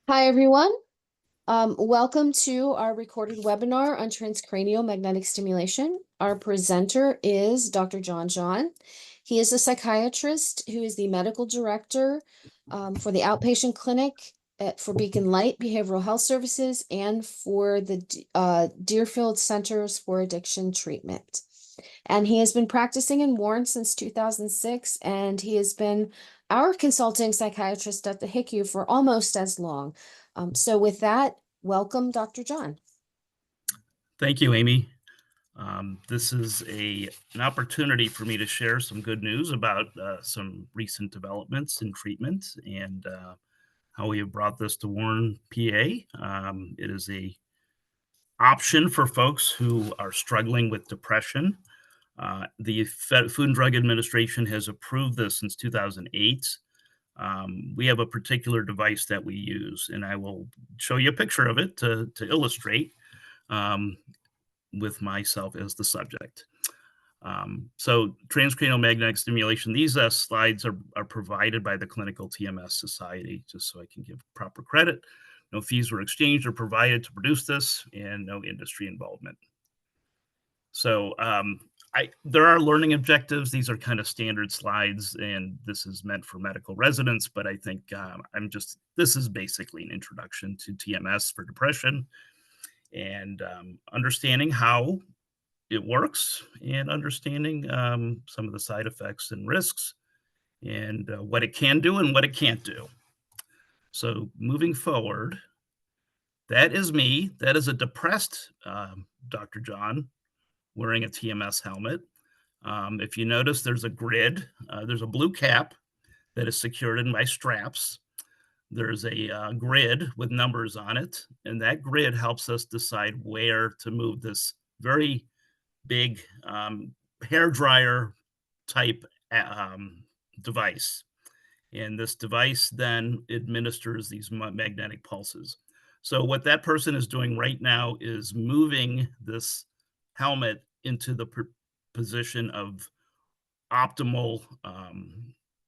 Hi, everyone. Welcome to our recorded webinar on transcranial magnetic stimulation. Our presenter is Dr. John John. He is a psychiatrist who is the medical director for the outpatient clinic for Beacon Light Behavioral Health Services and for the Deerfield Centers for Addiction Treatment. And he has been practicing in Warren since 2006, and he has been our consulting psychiatrist at the HICU for almost as long. So with that, welcome, Dr. John. Thank you, Amy. This is an opportunity for me to share some good news about some recent developments in treatment and how we have brought this to Warren, PA. It is a option for folks who are struggling with depression. The Food and Drug Administration has approved this since 2008. We have a particular device that we use, and I will show you a picture of it to illustrate. Um, with myself as the subject. So transcranial magnetic stimulation, these slides are provided by the Clinical TMS Society, just so I can give proper credit. No fees were exchanged or provided to produce this, and no industry involvement. So there are learning objectives. These are kind of standard slides, and this is meant for medical residents, but I think this is basically an introduction to TMS for depression and understanding how it works and understanding some of the side effects and risks and what it can do and what it can't do. So moving forward, that is me. That is a depressed Dr. John wearing a TMS helmet. If you notice, there's a grid. There's a blue cap that is secured in my straps. There's a grid with numbers on it, and that grid helps us decide where to move this very big hair dryer type device. And this device then administers these magnetic pulses. So, what that person is doing right now is moving this helmet into the position of optimal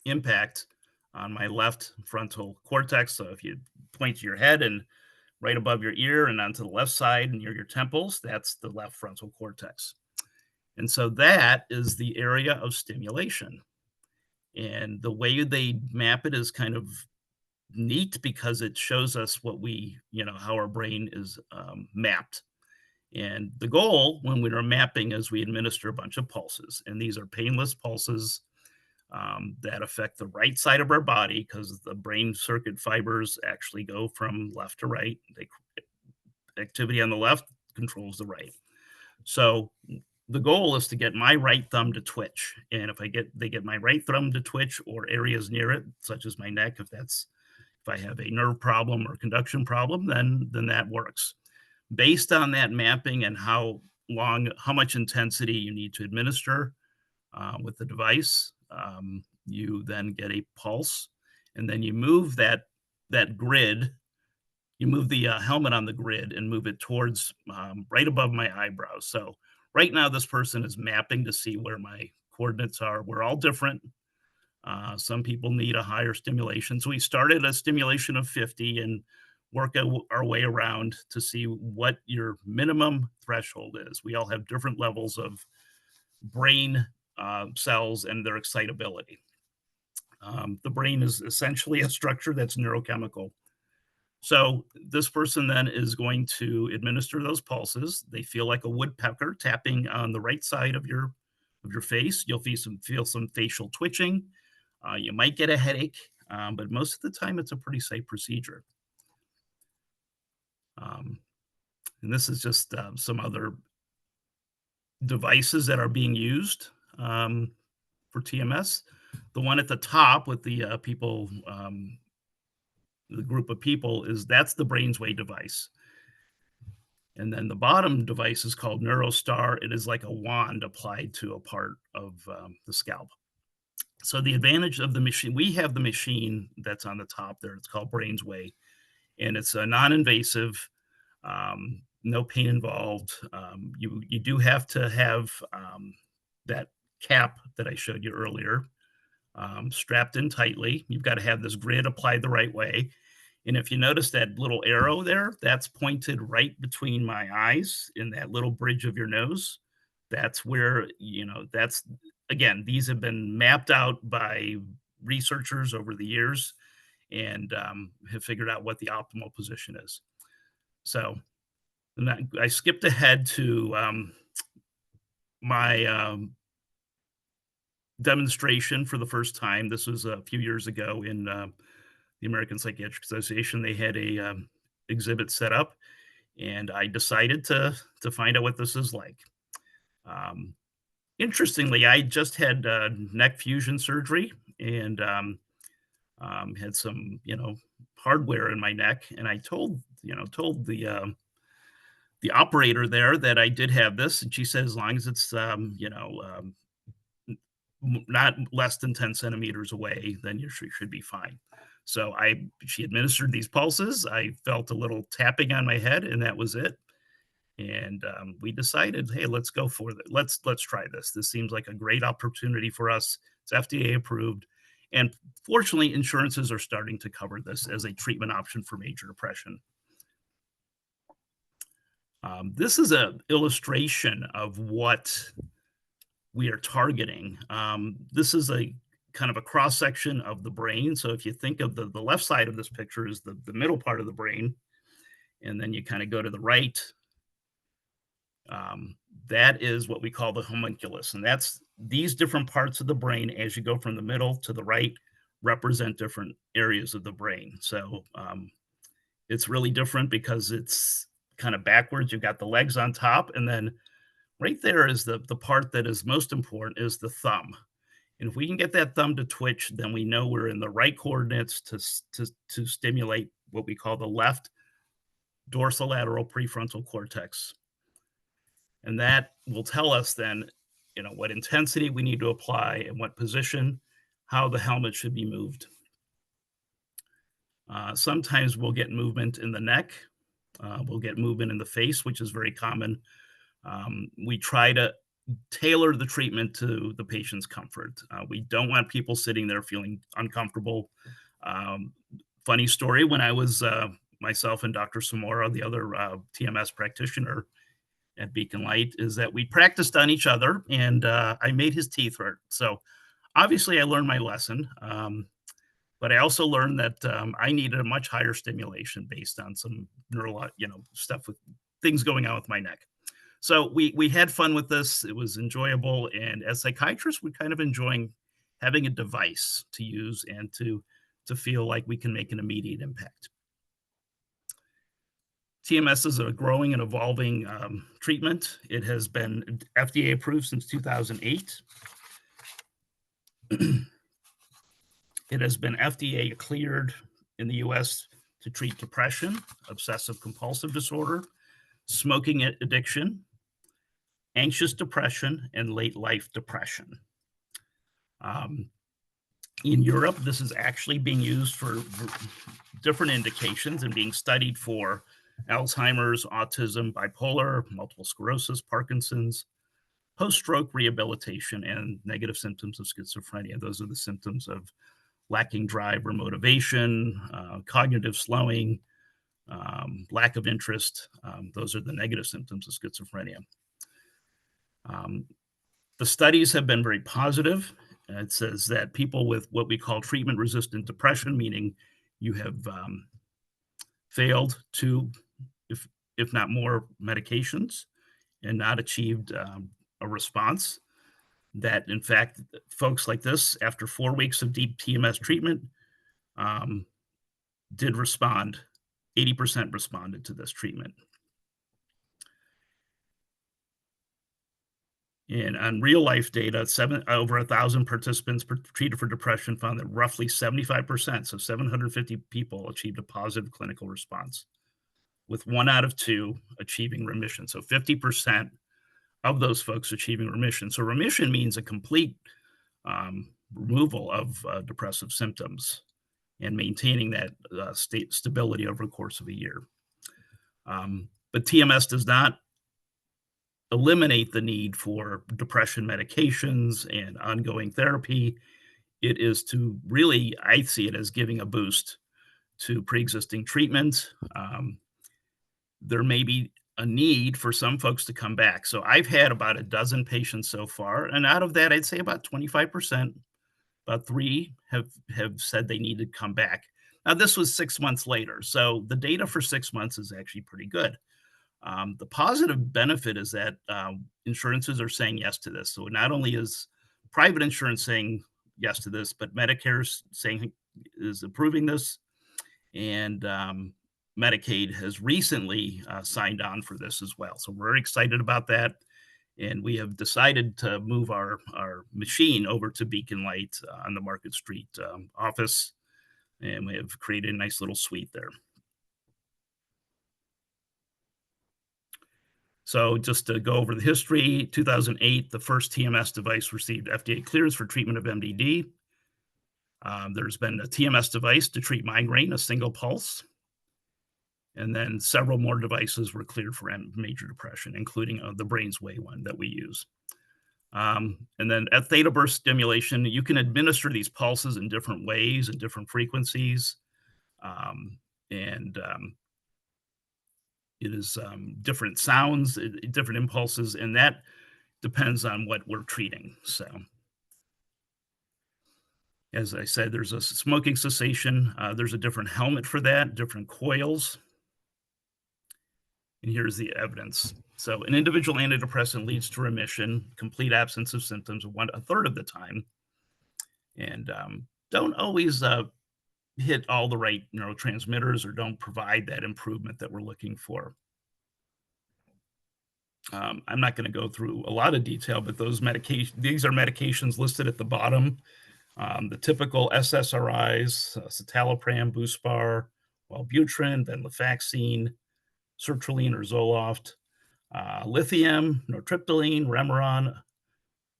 impact on my left frontal cortex. So if you point to your head and right above your ear and onto the left side near your temples, that's the left frontal cortex. And so that is the area of stimulation. And the way they map it is kind of neat because it shows us how our brain is mapped. And the goal when we are mapping is we administer a bunch of pulses, and these are painless pulses that affect the right side of our body because the brain circuit fibers actually go from left to right. Activity on the left controls the right. So the goal is to get my right thumb to twitch, and if they get my right thumb to twitch or areas near it, such as my neck, if I have a nerve problem or conduction problem, then that works. Based on that mapping and how much intensity you need to administer with the device, you then get a pulse, and then you move that grid. You move the helmet on the grid and move it towards right above my eyebrows. So right now, this person is mapping to see where my coordinates are. We're all different. Some people need a higher stimulation. So we started a stimulation of 50 and work our way around to see what your minimum threshold is. We all have different levels of brain cells and their excitability. The brain is essentially a structure that's neurochemical. So this person then is going to administer those pulses. They feel like a woodpecker tapping on the right side of your face. You'll feel some facial twitching. You might get a headache, but most of the time it's a pretty safe procedure. And this is just some other devices that are being used for TMS. The one at the top with the the group of people that's the BrainsWay device. And then the bottom device is called NeuroStar. It is like a wand applied to a part of the scalp. So the advantage of the machine, we have the machine that's on the top there. It's called BrainsWay, and it's a non-invasive, no pain involved. You do have to have that cap that I showed you earlier strapped in tightly. You've got to have this grid applied the right way. And if you notice that little arrow there, that's pointed right between my eyes in that little bridge of your nose. That's where, that's again, these have been mapped out by researchers over the years and have figured out what the optimal position is. So, and I skipped ahead to my demonstration for the first time. This was a few years ago in the American Psychiatric Association. They had a exhibit set up, and I decided to find out what this is like. Um, Interestingly, I just had neck fusion surgery and had some, hardware in my neck, and I told the operator there that I did have this, and she said as long as it's not less than 10 centimeters away, then you should be fine. So she administered these pulses. I felt a little tapping on my head, and that was it. And we decided, hey, let's go for it. Let's try this. This seems like a great opportunity for us. It's FDA approved, and fortunately, insurances are starting to cover this as a treatment option for major depression. This is an illustration of what we are targeting. This is a kind of a cross section of the brain. So if you think of the left side of this picture is the middle part of the brain, and then you kind of go to the right, that is what we call the homunculus. And that's these different parts of the brain as you go from the middle to the right represent different areas of the brain. So it's really different because it's kind of backwards. You've got the legs on top, and then right there is the part that is most important is the thumb. And if we can get that thumb to twitch, then we know we're in the right coordinates to stimulate what we call the left dorsolateral prefrontal cortex. And that will tell us then, what intensity we need to apply and what position, how the helmet should be moved. Sometimes we'll get movement in the neck. We'll get movement in the face, which is very common. We try to tailor the treatment to the patient's comfort. We don't want people sitting there feeling uncomfortable. Funny story, when I was myself and Dr. Samora, the other TMS practitioner at Beacon Light, is that we practiced on each other, and I made his teeth hurt. So obviously I learned my lesson, but I also learned that I needed a much higher stimulation based on some neural, stuff with things going on with my neck. So we had fun with this. It was enjoyable, and as psychiatrists, we're kind of enjoying having a device to use and to feel like we can make an immediate impact. TMS is a growing and evolving treatment. It has been FDA approved since 2008. It has been FDA cleared in the US to treat depression, obsessive compulsive disorder, smoking addiction, anxious depression, and late life depression. In Europe, this is actually being used for different indications and being studied for Alzheimer's, autism, bipolar, multiple sclerosis, Parkinson's, post-stroke rehabilitation, and negative symptoms of schizophrenia. Those are the symptoms of lacking drive or motivation, cognitive slowing, lack of interest. Those are the negative symptoms of schizophrenia. The studies have been very positive. It says that people with what we call treatment-resistant depression, meaning you have failed to, if not more medications, and not achieved a response, that in fact, folks like this, after 4 weeks of deep TMS treatment, did respond. 80% responded to this treatment. And on real life data, over 1,000 participants treated for depression found that roughly 75%, so 750 people, achieved a positive clinical response, with 1 out of 2 achieving remission. So 50% of those folks achieving remission. So remission means a complete removal of depressive symptoms and maintaining that stability over the course of a year. But TMS does not eliminate the need for depression medications and ongoing therapy. It is to really, I see it as giving a boost to pre-existing treatment. There may be a need for some folks to come back. So I've had about a dozen patients so far, and out of that, I'd say about 25%, about three have said they need to come back. Now, this was 6 months later, so the data for 6 months is actually pretty good. The positive benefit is that insurances are saying yes to this. So not only is private insurance saying yes to this, but Medicare's saying is approving this, and Medicaid has recently signed on for this as well. So we're excited about that, and we have decided to move our machine over to Beacon Light on the Market Street office, and we have created a nice little suite there. So just to go over the history, 2008, the first TMS device received FDA clearance for treatment of MDD. There's been a TMS device to treat migraine, a single pulse. And then several more devices were cleared for major depression, including the BrainsWay one that we use. And then at theta burst stimulation, you can administer these pulses in different ways and different frequencies. It is different sounds, different impulses, and that depends on what we're treating. So, as I said, there's a smoking cessation. There's a different helmet for that, different coils. And here's the evidence. So, an individual antidepressant leads to remission, complete absence of symptoms a third of the time, and don't always hit all the right neurotransmitters or don't provide that improvement that we're looking for. I'm not going to go through a lot of detail, but these are medications listed at the bottom. The typical SSRIs, citalopram, Buspar, Wellbutrin, venlafaxine, sertraline or Zoloft, lithium, nortriptyline, Remeron,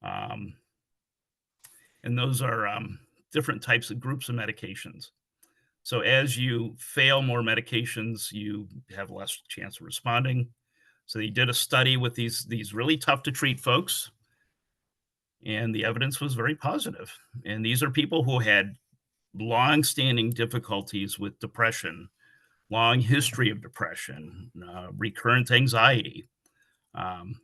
and those are different types of groups of medications. So as you fail more medications, you have less chance of responding. So they did a study with these really tough to treat folks, and the evidence was very positive. And these are people who had long-standing difficulties with depression, long history of depression, recurrent anxiety. And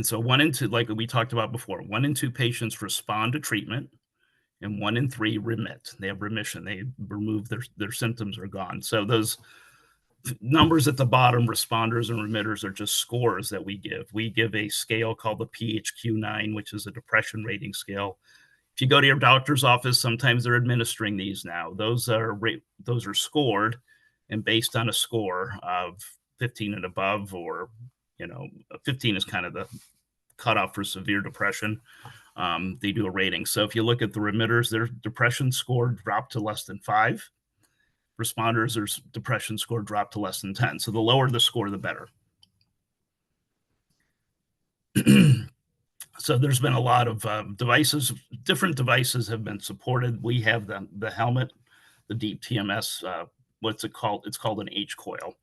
so 1 in 2, like we talked about before, 1 in 2 patients respond to treatment, and 1 in 3 remit. They have remission. They remove their symptoms are gone. So those numbers at the bottom, responders and remitters, are just scores that we give. We give a scale called the PHQ-9, which is a depression rating scale. If you go to your doctor's office, sometimes they're administering these now. Those are scored, and based on a score of 15 and above, or 15 is kind of the cutoff for severe depression. They do a rating. So if you look at the remitters, their depression score dropped to less than 5. Responders, their depression score dropped to less than 10. So the lower the score, the better. So there's been a lot of devices. Different devices have been supported. We have the helmet, the Deep TMS. What's it called? It's called an H coil.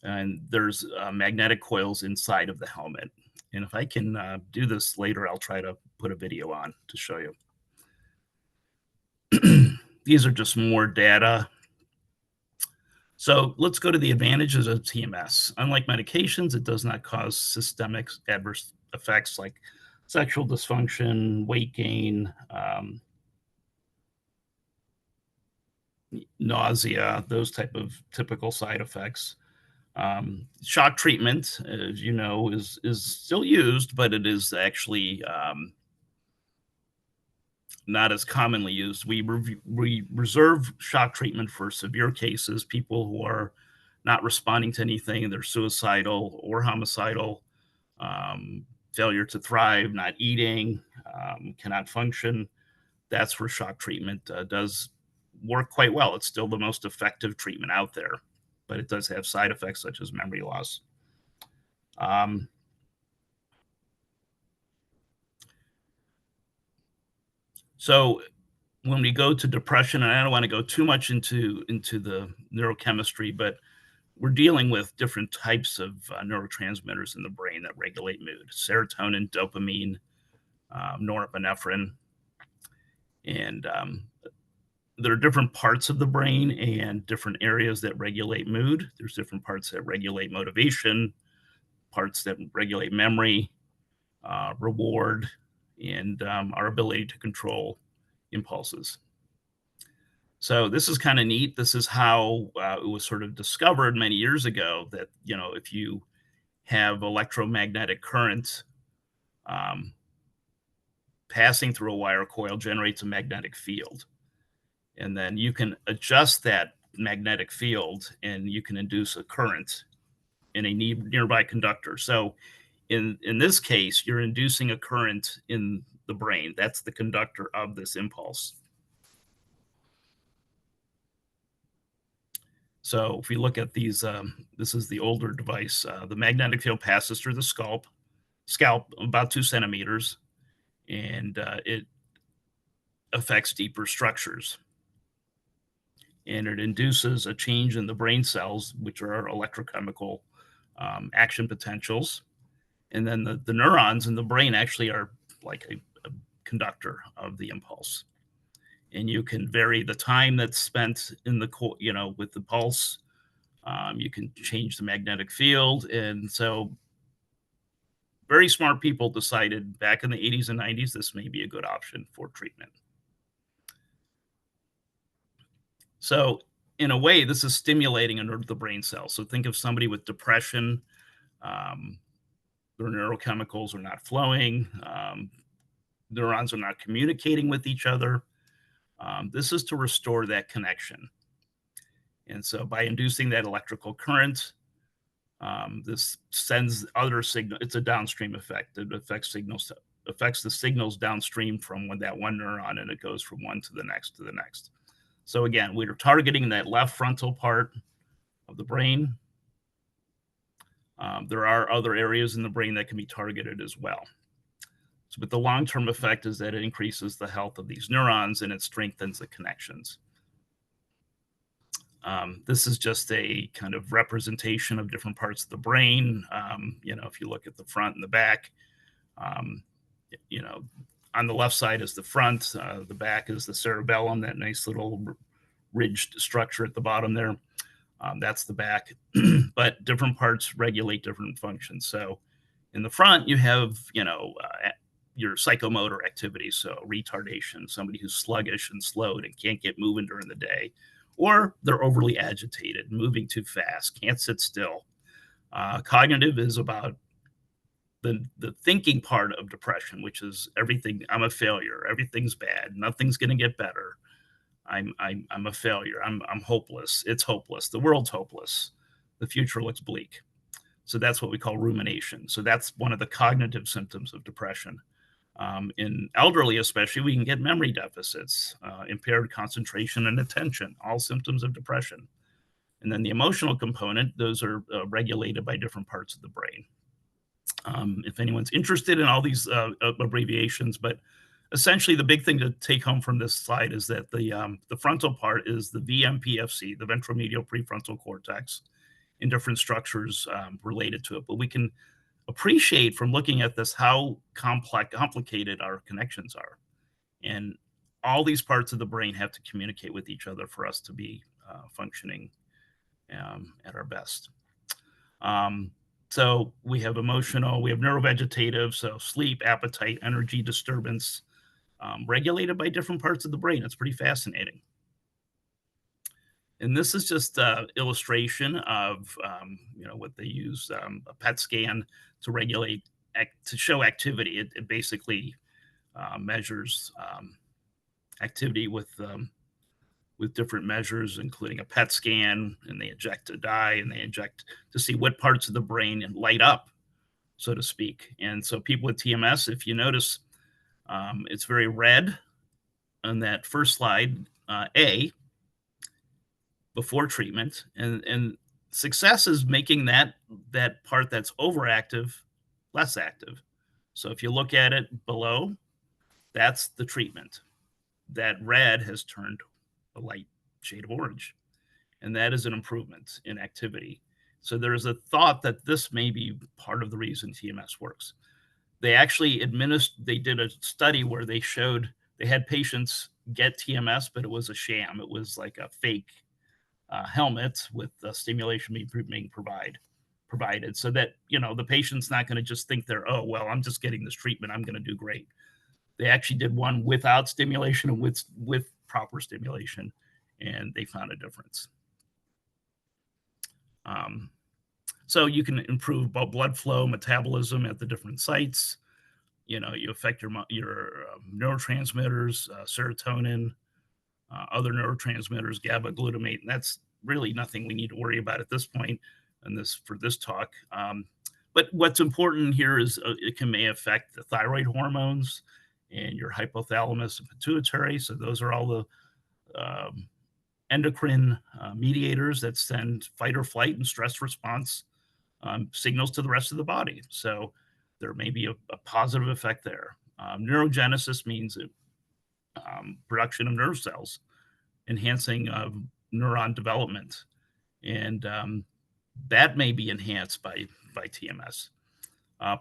And there's magnetic coils inside of the helmet. And if I can do this later, I'll try to put a video on to show you. These are just more data. So let's go to the advantages of TMS. Unlike medications, it does not cause systemic adverse effects like sexual dysfunction, weight gain, nausea, those type of typical side effects. Shock treatment, as you know, is still used, but it is actually not as commonly used. We reserve shock treatment for severe cases, people who are not responding to anything, they're suicidal or homicidal, failure to thrive, not eating, cannot function. That's where shock treatment does work quite well. It's still the most effective treatment out there, but it does have side effects such as memory loss. So when we go to depression, and I don't want to go too much into the neurochemistry, but we're dealing with different types of neurotransmitters in the brain that regulate mood: serotonin, dopamine, norepinephrine, and there are different parts of the brain and different areas that regulate mood. There's different parts that regulate motivation, parts that regulate memory, reward, and our ability to control impulses. So this is kind of neat. This is how it was sort of discovered many years ago that, if you have electromagnetic current um, passing through a wire coil generates a magnetic field. And then you can adjust that magnetic field and you can induce a current in a nearby conductor. So in this case, you're inducing a current in the brain. That's the conductor of this impulse. So if we look at these, this is the older device. The magnetic field passes through the scalp about 2 centimeters, and it affects deeper structures. And it induces a change in the brain cells, which are our electrochemical action potentials. And then the neurons in the brain actually are like a conductor of the impulse. And you can vary the time that's spent in the with the pulse. You can change the magnetic field. And so very smart people decided back in the 80s and 90s this may be a good option for treatment. So in a way, this is stimulating the brain cells. So think of somebody with depression. Their neurochemicals are not flowing. Neurons are not communicating with each other. This is to restore that connection. And so by inducing that electrical current, this sends other signal. It's a downstream effect. It affects the signals downstream from that one neuron, and it goes from one to the next to the next. So again, we're targeting that left frontal part of the brain. There are other areas in the brain that can be targeted as well. So, but the long-term effect is that it increases the health of these neurons and it strengthens the connections. This is just a kind of representation of different parts of the brain. If you look at the front and the back, on the left side is the front, the back is the cerebellum, that nice little ridged structure at the bottom there. That's the back, but different parts regulate different functions. So in the front, you have, your psychomotor activities. So retardation, somebody who's sluggish and slowed and can't get moving during the day, or they're overly agitated, moving too fast, can't sit still. Cognitive is about the thinking part of depression, which is everything. I'm a failure. Everything's bad. Nothing's going to get better. I'm a failure. I'm hopeless. It's hopeless. The world's hopeless. The future looks bleak. So that's what we call rumination. So that's one of the cognitive symptoms of depression. In elderly, especially, we can get memory deficits, impaired concentration and attention, all symptoms of depression. And then the emotional component, those are regulated by different parts of the brain. If anyone's interested in all these abbreviations, but essentially the big thing to take home from this slide is that the frontal part is the VMPFC, the ventromedial prefrontal cortex, in different structures related to it. But we can appreciate from looking at this how complicated our connections are. And all these parts of the brain have to communicate with each other for us to be functioning at our best. So we have emotional, we have neurovegetative, so sleep, appetite, energy, disturbance, regulated by different parts of the brain. It's pretty fascinating. And this is just an illustration of, what they use, a PET scan to regulate, to show activity. It basically measures activity with different measures, including a PET scan, and they inject a dye and they inject to see what parts of the brain light up, so to speak. And so people with TMS, if you notice, it's very red on that first slide, A, before treatment, and success is making that part that's overactive less active. So if you look at it below, that's the treatment. That red has turned a light shade of orange, and that is an improvement in activity. So there's a thought that this may be part of the reason TMS works. They actually they did a study where they showed they had patients get TMS, but it was a sham. It was like a fake helmet with stimulation being provided, so that the patient's not going to just think they're, oh well, I'm just getting this treatment, I'm going to do great. They actually did one without stimulation and with proper stimulation, and they found a difference. So you can improve blood flow, metabolism at the different sites. You affect your neurotransmitters, serotonin, other neurotransmitters, GABA, glutamate, and that's really nothing we need to worry about at this point for this talk. But what's important here is it may affect the thyroid hormones and your hypothalamus and pituitary. So those are all the endocrine mediators that send fight or flight and stress response signals to the rest of the body. So there may be a positive effect there. Neurogenesis means production of nerve cells, enhancing neuron development, and that may be enhanced by TMS.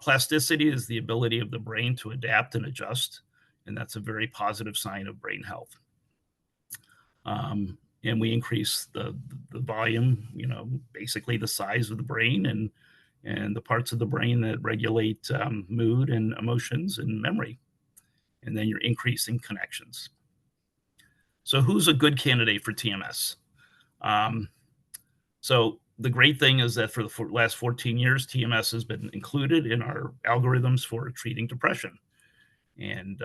Plasticity is the ability of the brain to adapt and adjust, and that's a very positive sign of brain health. And we increase the volume, basically the size of the brain and the parts of the brain that regulate mood and emotions and memory. And then you're increasing connections. So who's a good candidate for TMS? So the great thing is that for the last 14 years, TMS has been included in our algorithms for treating depression. And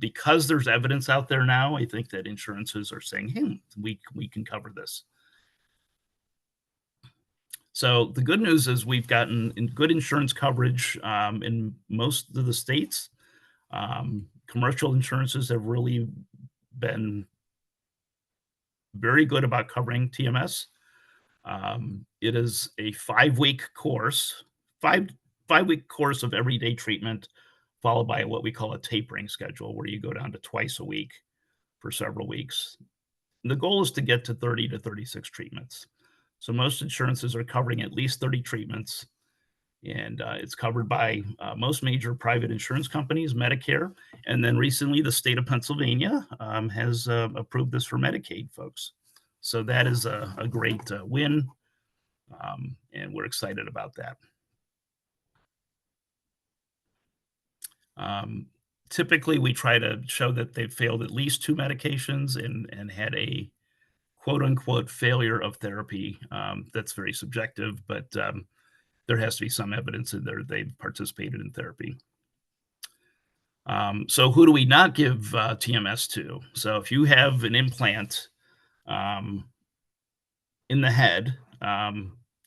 because there's evidence out there now, I think that insurances are saying, hey, we can cover this. So the good news is we've gotten good insurance coverage in most of the states. Commercial insurances have really been very good about covering TMS. It is a 5-week course, five-week course of everyday treatment, followed by what we call a tapering schedule, where you go down to twice a week for several weeks. And the goal is to get to 30 to 36 treatments. So most insurances are covering at least 30 treatments, and it's covered by most major private insurance companies, Medicare, and then recently the state of Pennsylvania has approved this for Medicaid folks. So that is a great win, and we're excited about that. Typically, we try to show that they've failed at least 2 medications and had a quote unquote failure of therapy. That's very subjective, but there has to be some evidence in there they've participated in therapy. So who do we not give TMS to? So if you have an implant in the head,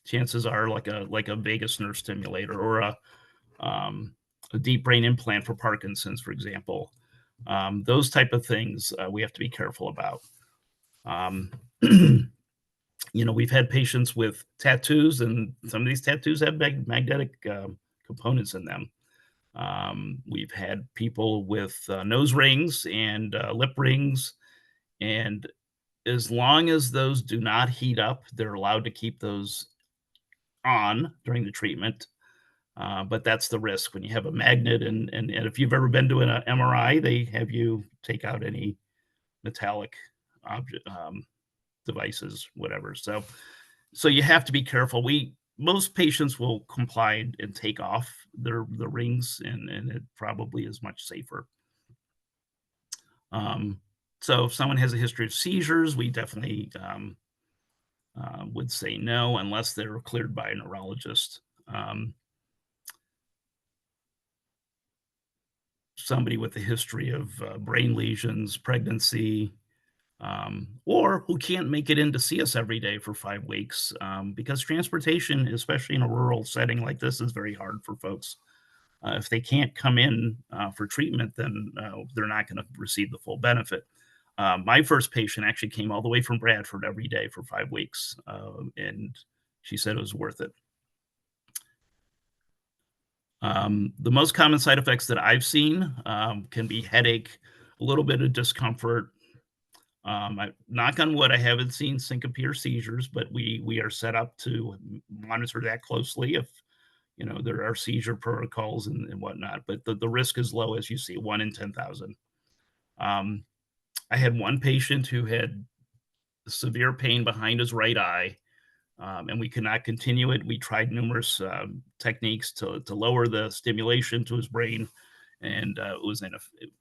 chances are like a vagus nerve stimulator or a deep brain implant for Parkinson's, for example. Those type of things we have to be careful about. We've had patients with tattoos, and some of these tattoos have magnetic components in them. We've had people with nose rings and lip rings, and as long as those do not heat up, they're allowed to keep those on during the treatment. But that's the risk when you have a magnet, and if you've ever been to an MRI, they have you take out any metallic object devices, whatever. So you have to be careful. Most patients will comply and take off the rings, and it probably is much safer. So if someone has a history of seizures, we definitely would say no unless they're cleared by a neurologist. Somebody with a history of brain lesions, pregnancy, or who can't make it in to see us every day for 5 weeks, because transportation, especially in a rural setting like this, is very hard for folks. If they can't come in for treatment, then they're not going to receive the full benefit. My first patient actually came all the way from Bradford every day for 5 weeks, and she said it was worth it. The most common side effects that I've seen can be headache, a little bit of discomfort. Knock on wood, I haven't seen syncope or seizures, but we are set up to monitor that closely if there are seizure protocols and whatnot. But the risk is low, as you see, 1 in 10,000. Um, I had one patient who had severe pain behind his right eye, and we could not continue it. We tried numerous techniques to lower the stimulation to his brain, and it was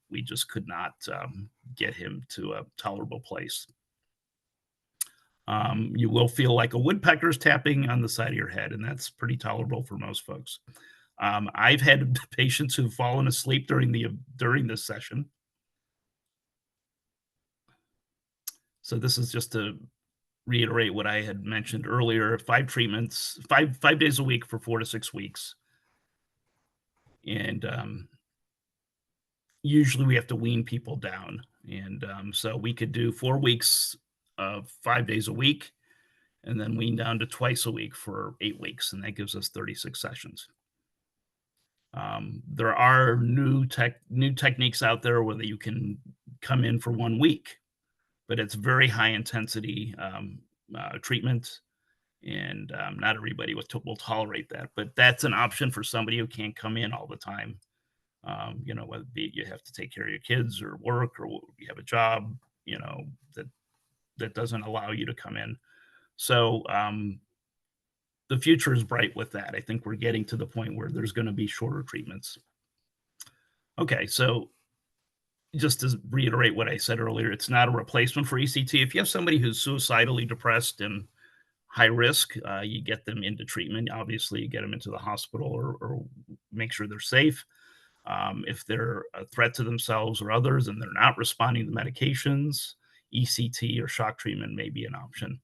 we just could not get him to a tolerable place. You will feel like a woodpecker's tapping on the side of your head, and that's pretty tolerable for most folks. I've had patients who've fallen asleep during this session. So this is just to reiterate what I had mentioned earlier: 5 treatments, 5 days a week for 4 to 6 weeks, and usually we have to wean people down. And so we could do 4 weeks of 5 days a week, and then wean down to twice a week for 8 weeks, and that gives us 36 sessions. There are new techniques out there where you can come in for 1 week, but it's very high intensity treatment, and not everybody will tolerate that. But that's an option for somebody who can't come in all the time. Whether it be you have to take care of your kids or work, or you have a job, that doesn't allow you to come in. So the future is bright with that. I think we're getting to the point where there's going to be shorter treatments. Okay, so just to reiterate what I said earlier, it's not a replacement for ECT. If you have somebody who's suicidally depressed and high risk, you get them into treatment. Obviously, you get them into the hospital, or make sure they're safe. If they're a threat to themselves or others and they're not responding to medications, ECT or shock treatment may be an option.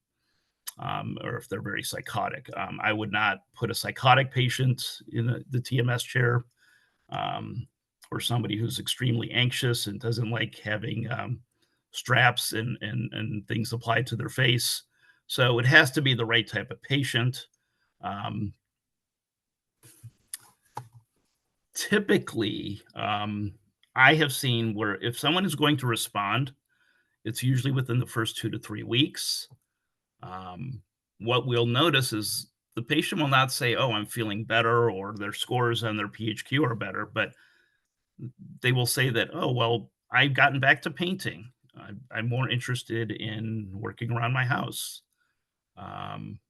Or if they're very psychotic. I would not put a psychotic patient in the TMS chair, or somebody who's extremely anxious and doesn't like having straps and things applied to their face. So it has to be the right type of patient. Um, Typically, I have seen where if someone is going to respond, it's usually within the first 2 to 3 weeks. Um, what we'll notice is the patient will not say, "Oh, I'm feeling better," or their scores on their PHQ are better, but they will say that, "Oh, well, I've gotten back to painting. I'm more interested in working around my house. Um,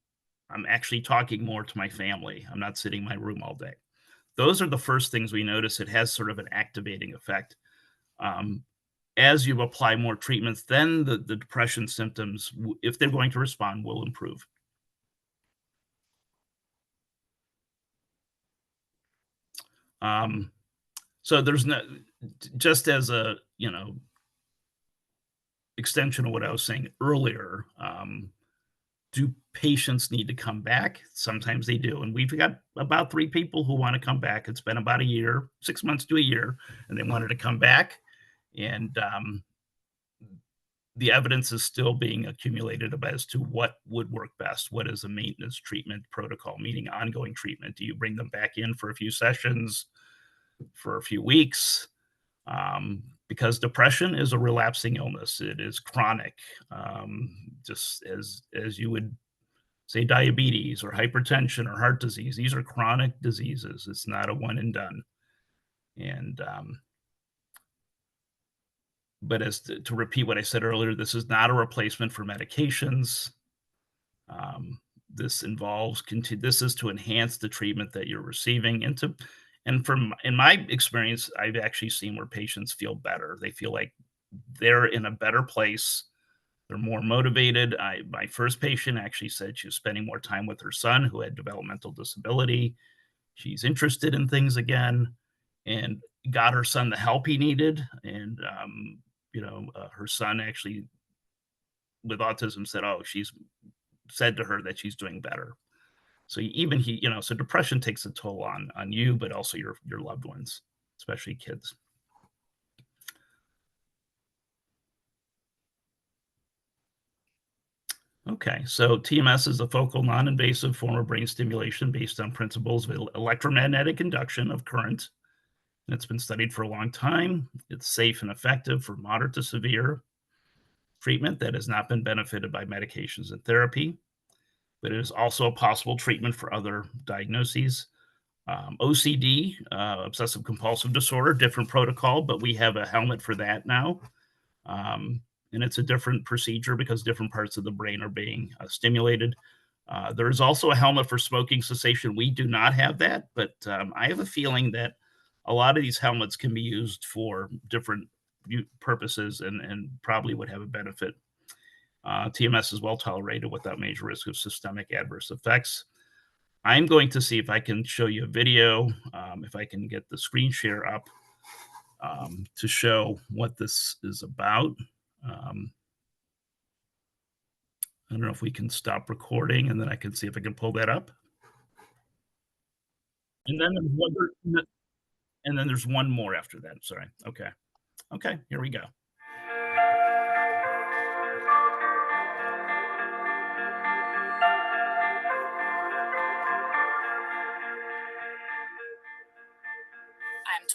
I'm actually talking more to my family. I'm not sitting in my room all day." Those are the first things we notice. It has sort of an activating effect. Um, as you apply more treatments, then the depression symptoms, if they're going to respond, will improve. Um, so there's no, just as a, extension of what I was saying earlier, do patients need to come back? Sometimes they do. And we've got about 3 people who want to come back. It's been about a year, 6 months to a year, and they wanted to come back. And the evidence is still being accumulated about as to what would work best. What is a maintenance treatment protocol, meaning ongoing treatment? Do you bring them back in for a few sessions, for a few weeks? Because depression is a relapsing illness. It is chronic, just as you would say diabetes or hypertension or heart disease. These are chronic diseases. It's not a one and done. And but as to repeat what I said earlier, this is not a replacement for medications. This involves this is to enhance the treatment that you're receiving, and from in my experience, I've actually seen where patients feel better. They feel like they're in a better place. They're more motivated. My first patient actually said she was spending more time with her son who had developmental disability. She's interested in things again, and got her son the help he needed. And her son actually with autism said, "Oh, she's said to her that she's doing better." So even so depression takes a toll on you, but also your loved ones, especially kids. Okay, so TMS is a focal non-invasive form of brain stimulation based on principles of electromagnetic induction of current. And it's been studied for a long time. It's safe and effective for moderate to severe treatment that has not been benefited by medications and therapy, but it is also a possible treatment for other diagnoses. OCD, obsessive compulsive disorder, different protocol, but we have a helmet for that now. And it's a different procedure because different parts of the brain are being stimulated. There's also a helmet for smoking cessation. We do not have that, but I have a feeling that a lot of these helmets can be used for different purposes and probably would have a benefit. TMS is well tolerated without major risk of systemic adverse effects. I'm going to see if I can show you a video, if I can get the screen share up to show what this is about. I don't know if we can stop recording and then I can see if I can pull that up. And then there's one more after that. Sorry. Okay. Okay, here we go. I'm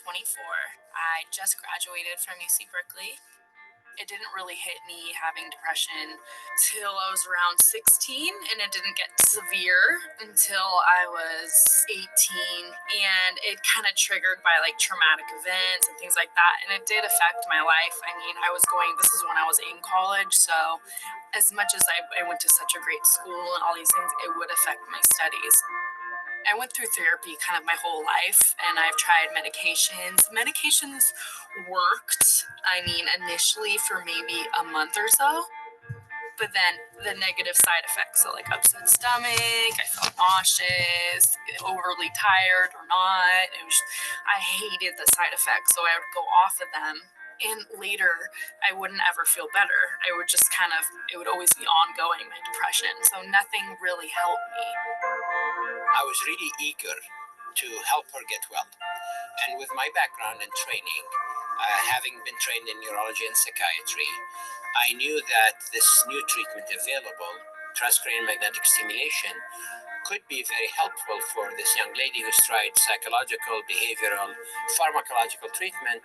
24. I just graduated from UC Berkeley. It didn't really hit me having depression till I was around 16, and it didn't get severe until I was 18. And it kind of triggered by like traumatic events and things like that. And it did affect my life. I mean, this is when I was in college. So as much as I went to such a great school and all these things, it would affect my studies. I went through therapy kind of my whole life, and I've tried medications. Medications worked, I mean, initially for maybe a month or so, but then the negative side effects, so like upset stomach, I felt nauseous, overly tired or not. I hated the side effects, so I would go off of them. And later, I wouldn't ever feel better. It would always be ongoing, my depression. So nothing really helped me. I was really eager to help her get well. And with my background and training, having been trained in neurology and psychiatry, I knew that this new treatment available, transcranial magnetic stimulation, could be very helpful for this young lady who's tried psychological, behavioral, pharmacological treatment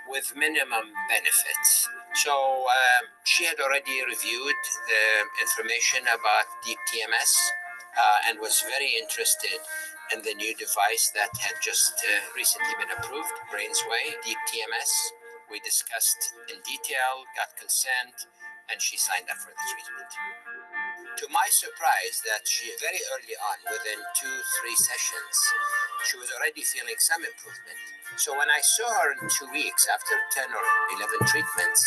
with minimum benefits. So she had already reviewed the information about Deep TMS and was very interested in the new device that had just recently been approved, BrainsWay, Deep TMS. We discussed in detail, got consent, and she signed up for the treatment. To my surprise, that she very early on, within 2-3 sessions, she was already feeling some improvement. So when I saw her in 2 weeks after 10 or 11 treatments,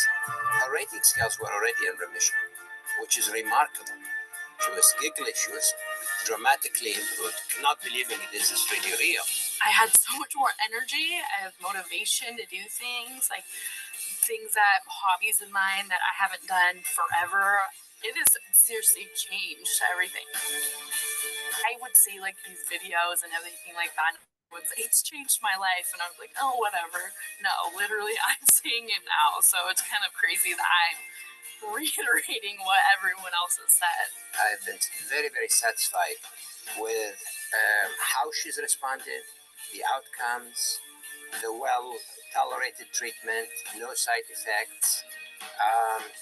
her rating scales were already in remission, which is remarkable. She was giggly, she was dramatically improved. Not believing this is really real. I had so much more energy. I have motivation to do things, like hobbies of mine that I haven't done forever. It has seriously changed everything. I would see like these videos and everything like that. It's changed my life, and I was like, oh, whatever. No, literally, I'm seeing it now. So it's kind of crazy that I'm reiterating what everyone else has said. I've been very, very satisfied with how she's responded, the outcomes, the well-tolerated treatment, no side effects,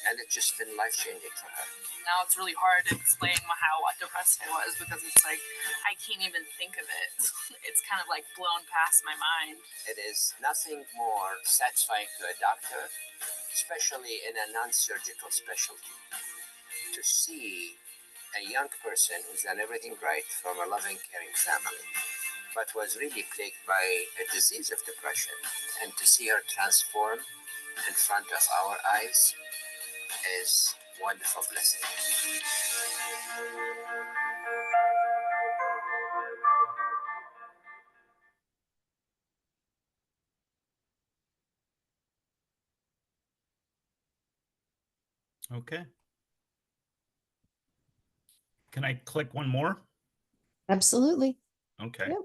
and it's just been life-changing for her. Now it's really hard to explain how depressed I was, because it's like I can't even think of it. It's kind of like blown past my mind. It is nothing more satisfying to a doctor, especially in a non-surgical specialty, to see a young person who's done everything right from a loving, caring family, but was really plagued by a disease of depression, and to see her transform in front of our eyes is wonderful blessing. Okay. Can I click one more? Absolutely. Okay. Yep.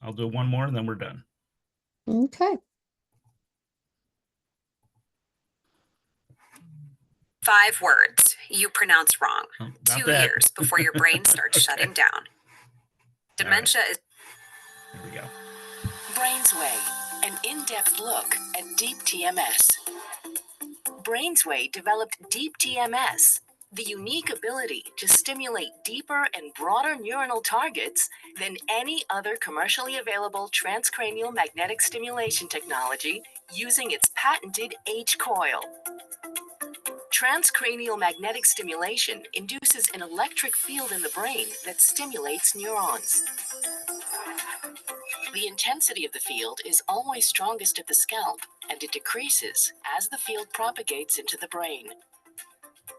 I'll do one more and then we're done. Okay. 5 words you pronounce wrong. Oh, 2 years before your brain starts shutting down. Dementia is. There we go. BrainsWay, an in-depth look at Deep TMS. BrainsWay developed Deep TMS, the unique ability to stimulate deeper and broader neuronal targets than any other commercially available transcranial magnetic stimulation technology using its patented H-coil. Transcranial magnetic stimulation induces an electric field in the brain that stimulates neurons. The intensity of the field is always strongest at the scalp, and it decreases as the field propagates into the brain.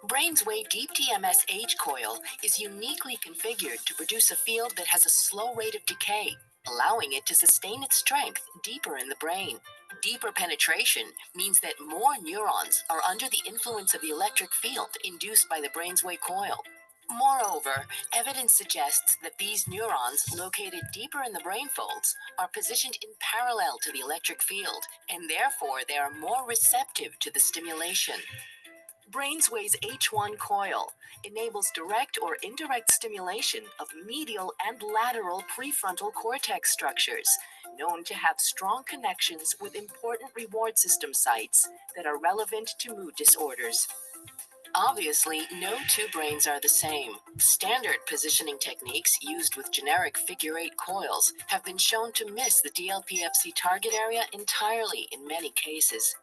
BrainsWay Deep TMS H-coil is uniquely configured to produce a field that has a slow rate of decay, allowing it to sustain its strength deeper in the brain. Deeper penetration means that more neurons are under the influence of the electric field induced by the BrainsWay coil. Moreover, evidence suggests that these neurons located deeper in the brain folds are positioned in parallel to the electric field, and therefore they are more receptive to the stimulation. BrainsWay's H1 coil enables direct or indirect stimulation of medial and lateral prefrontal cortex structures, known to have strong connections with important reward system sites that are relevant to mood disorders. Obviously, no two brains are the same. Standard positioning techniques used with generic figure-8 coils have been shown to miss the DLPFC target area entirely in many cases.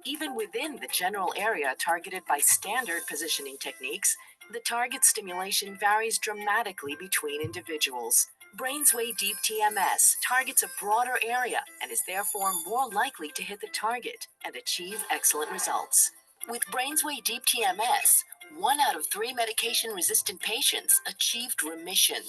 Even within the general area targeted by standard positioning techniques, the target stimulation varies dramatically between individuals. BrainsWay Deep TMS targets a broader area and is therefore more likely to hit the target and achieve excellent results. With BrainsWay Deep TMS, 1 out of 3 medication-resistant patients achieved remission.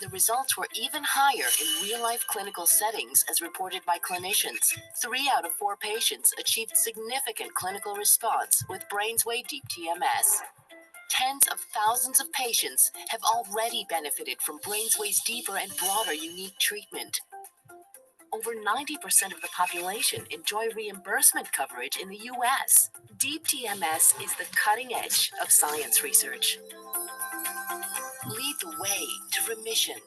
The results were even higher in real-life clinical settings as reported by clinicians. 3 out of 4 patients achieved significant clinical response with BrainsWay Deep TMS. Tens of thousands of patients have already benefited from BrainsWay's deeper and broader unique treatment. Over 90% of the population enjoy reimbursement coverage in the US. Deep TMS is the cutting edge of science research. Lead the way to remission.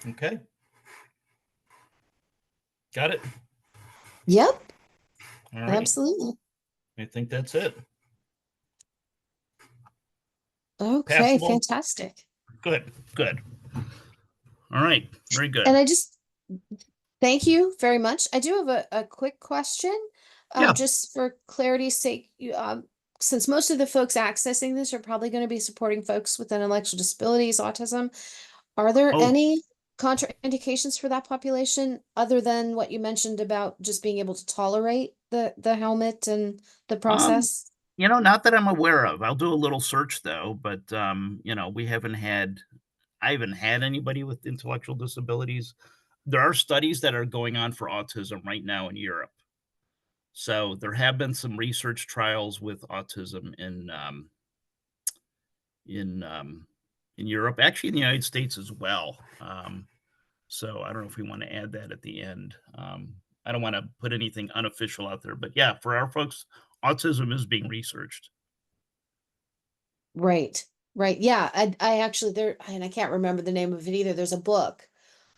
Okay. Got it. Yep, All right. absolutely. I think that's it. Okay, Passable. fantastic. Good. Good. All right. Very good. And I just thank you very much. I do have a quick question, Yeah. just for clarity's sake. Since most of the folks accessing this are probably going to be supporting folks with intellectual disabilities, autism, are there Oh. any contraindications for that population other than what you mentioned about just being able to tolerate the helmet and the process? Not that I'm aware of. I'll do a little search though, but I haven't had anybody with intellectual disabilities. There are studies that are going on for autism right now in Europe. So there have been some research trials with autism in Europe, actually in the United States as well. So I don't know if we want to add that at the end. I don't want to put anything unofficial out there, but yeah, for our folks, autism is being researched. Right, right. Yeah, I actually there, and I can't remember the name of it either. There's a book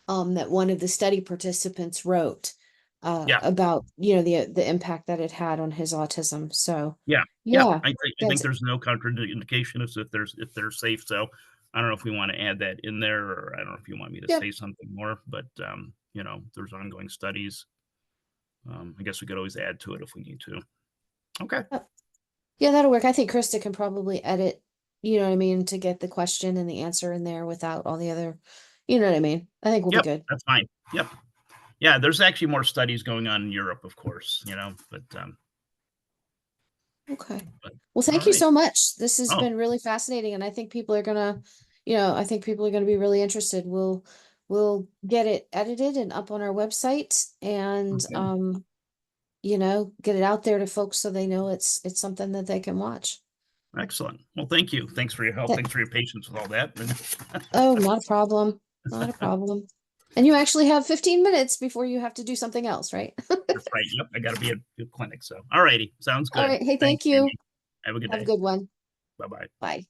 that one of the study participants wrote Yeah. about, the impact that it had on his autism. So Yeah. yeah, I think that's there's no contraindication if they're safe. So I don't know if we want to add that in there, or I don't know if you want me to Yeah. say something more, but there's ongoing studies. I guess we could always add to it if we need to. Okay. Yeah, that'll work. I think Krista can probably edit, you know what I mean, to get the question and the answer in there without all the other, you know what I mean? I think we'll Yep, be good. that's fine. Yep. Yeah, there's actually more studies going on in Europe, of course, but Okay. but Well, thank all you right. so much. This has Oh. been really fascinating, and I think people are gonna, I think people are gonna be really interested. We'll get it edited and up on our website and Okay. get it out there to folks so they know it's something that they can watch. Excellent. Well, thank you. Thanks for your help. Th- Thanks for your patience with all that. Oh, not a problem. Not a problem. And you actually have 15 minutes before you have to do something else, right? That's right. Yep, I gotta be at the clinic. So all righty. Sounds All good. right. Hey, Thanks, thank you. Amy. Have a good Have a day. good one. Bye-bye. Bye.